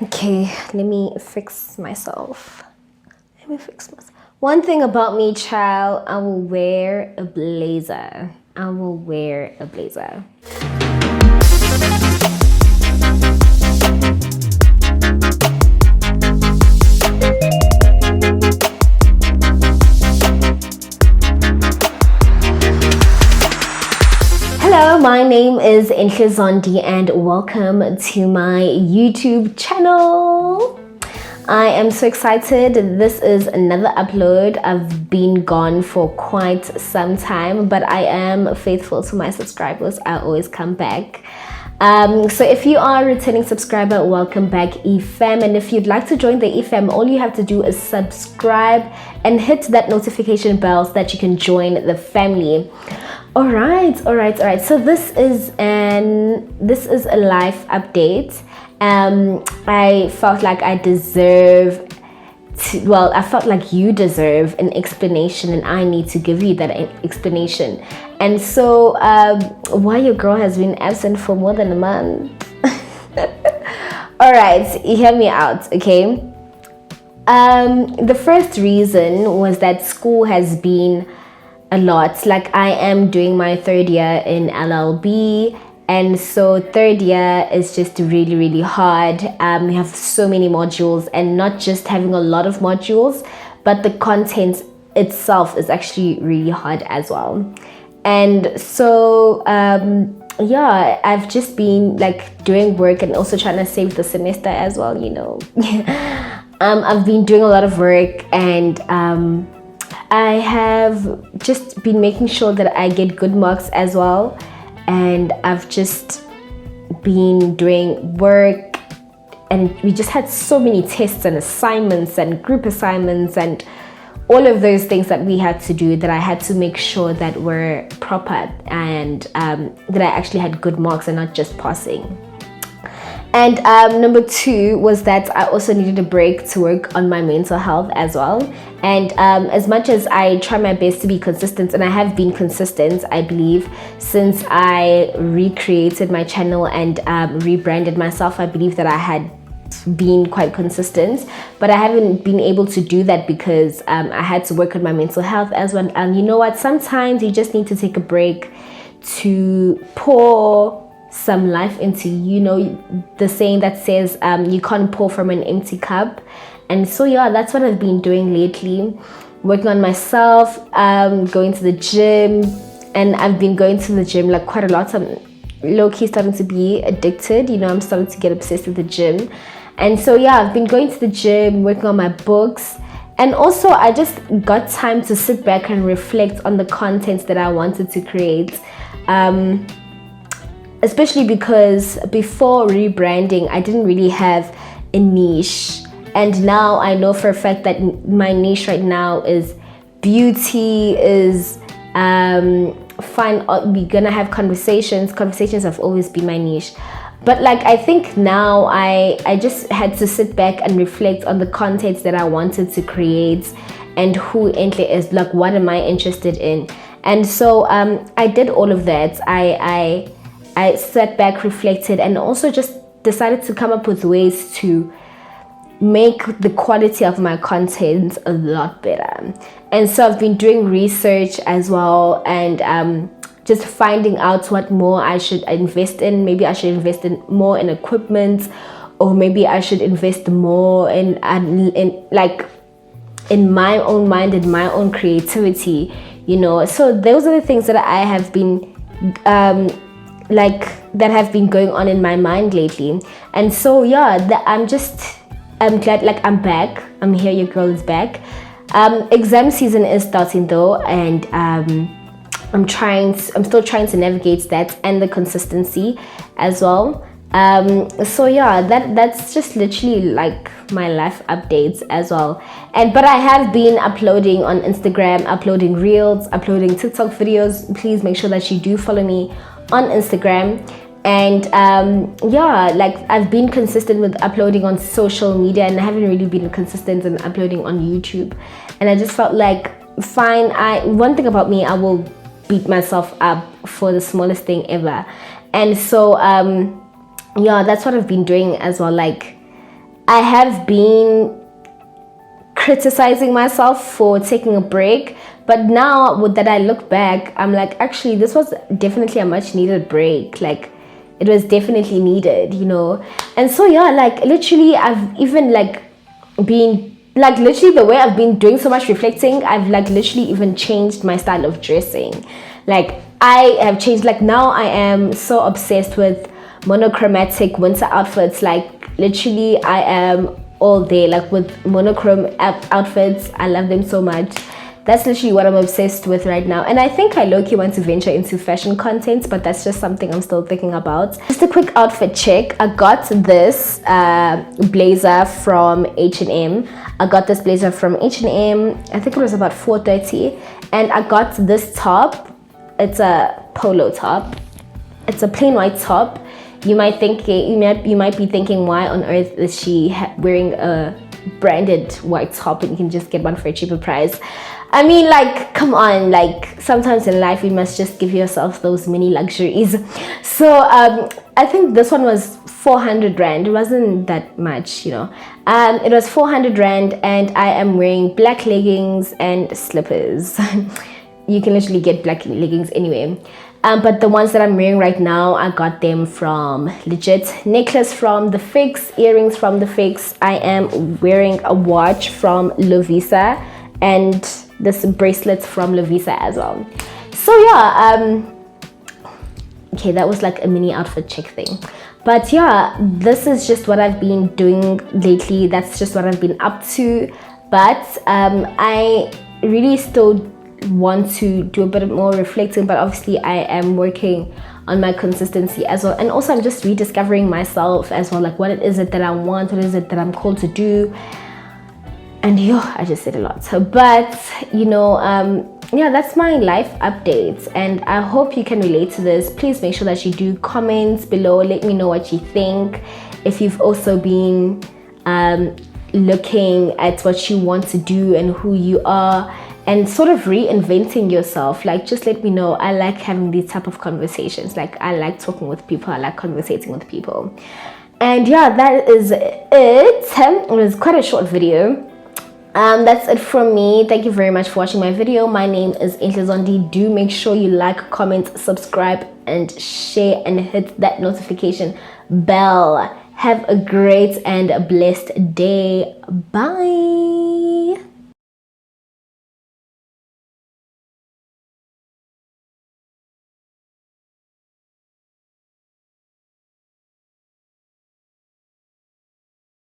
Okay, let me fix myself. One thing about me, child, I will wear a blazer. Hello, my name is Enhle Zondi and welcome to my YouTube channel. I am so excited. This is another upload. I've been gone for quite some time, but I am faithful to my subscribers. I always come back. So if you are a returning subscriber, welcome back, eFam. And if you'd like to join the eFam, all you have to do is subscribe and hit that notification bell so that you can join the family. All right. So this is a life update. I felt like I felt like you deserve an explanation, and I need to give you that explanation. And so, why your girl has been absent for more than a month? All right, hear me out, okay? The first reason was that school has been a lot. Like, I am doing my third year in LLB, and so third year is just really, really hard. We have so many modules, and not just having a lot of modules, but the content itself is actually really hard as well. And so I've just been like doing work and also trying to save the semester as well, you know. I've been doing a lot of work, and I have just been making sure that I get good marks as well. And I've just been doing work, and we just had so many tests and assignments and group assignments and all of those things that we had to do, that I had to make sure that were proper, and that I actually had good marks and not just passing. And number two was that I also needed a break to work on my mental health as well. And as much as I try my best to be consistent, and I have been consistent, I believe, since I recreated my channel and rebranded myself, I believe that I had been quite consistent, but I haven't been able to do that because I had to work on my mental health as well. And you know what? Sometimes you just need to take a break to pour some life into, you know, the saying that says you can't pour from an empty cup. And so that's what I've been doing lately, working on myself, going to the gym. And I've been going to the gym like quite a lot. I'm low-key starting to be addicted, you know. I'm starting to get obsessed with the gym. And so I've been going to the gym, working on my books. And also I just got time to sit back and reflect on the content that I wanted to create. Especially because before rebranding, I didn't really have a niche. And now I know for a fact that my niche right now is beauty, is fun. We're gonna have conversations. Conversations have always been my niche. But like, I think now I just had to sit back and reflect on the content that I wanted to create and who Enhle is, like what am I interested in. And so I did all of that. I sat back, reflected, and also just decided to come up with ways to make the quality of my content a lot better. And so I've been doing research as well, and just finding out what more I should invest in. Maybe I should invest more in equipment, or maybe I should invest more in my own mind and my own creativity, you know. So those are the things that I have been that have been going on in my mind lately. And so I'm glad, like, I'm back. I'm here, your girl is back. Exam season is starting though, and I'm still trying to navigate that and the consistency as well. That's just literally like my life updates as well. But I have been uploading on Instagram, uploading reels, uploading TikTok videos. Please make sure that you do follow me on Instagram. And like, I've been consistent with uploading on social media, and I haven't really been consistent in uploading on YouTube. And I just felt like, fine, one thing about me, I will beat myself up for the smallest thing ever. And so that's what I've been doing as well. Like, I have been criticizing myself for taking a break, but now that I look back, I'm like, actually this was definitely a much needed break. Like, it was definitely needed, you know. And so yeah, like literally I've even like been like literally the way I've been doing so much reflecting, I've like literally even changed my style of dressing. Like, I have changed. Like, now I am so obsessed with monochromatic winter outfits. Like, literally I am all day like with monochrome outfits. I love them so much. That's literally what I'm obsessed with right now. And I think I low-key want to venture into fashion content, but that's just something I'm still thinking about. Just a quick outfit check. I got this blazer from H&M. I got this blazer from H&M. I think it was about $4.30. And I got this top. It's a polo top. It's a plain white top. You might be thinking, why on earth is she wearing a branded white top and you can just get one for a cheaper price? I mean, like, come on, like, sometimes in life you must just give yourself those mini luxuries. So I think this one was 400 rand. It wasn't that much, you know. It was 400 rand, and I am wearing black leggings and slippers. You can literally get black leggings anyway. But the ones that I'm wearing right now, I got them from legit. Necklace from the Fix, earrings from the Fix. I am wearing a watch from Lovisa, and this bracelet from Lovisa as well. So yeah, okay, that was like a mini outfit check thing. But yeah, this is just what I've been doing lately. That's just what I've been up to. But I really still want to do a bit more reflecting, but obviously I am working on my consistency as well. And also I'm just rediscovering myself as well, like what is it that I want, what is it that I'm called to do. And yeah, I just said a lot. But you know, yeah, that's my life updates, and I hope you can relate to this. Please make sure that you do comment below. Let me know what you think. If you've also been looking at what you want to do and who you are, and sort of reinventing yourself, like, just let me know. I like having these type of conversations. Like, I like talking with people. I like conversating with people. And yeah, that is it. It was quite a short video. That's it from me. Thank you very much for watching my video. My name is Enhle Zondi. Do make sure you like, comment, subscribe, and share, and hit that notification bell. Have a great and blessed day. Bye.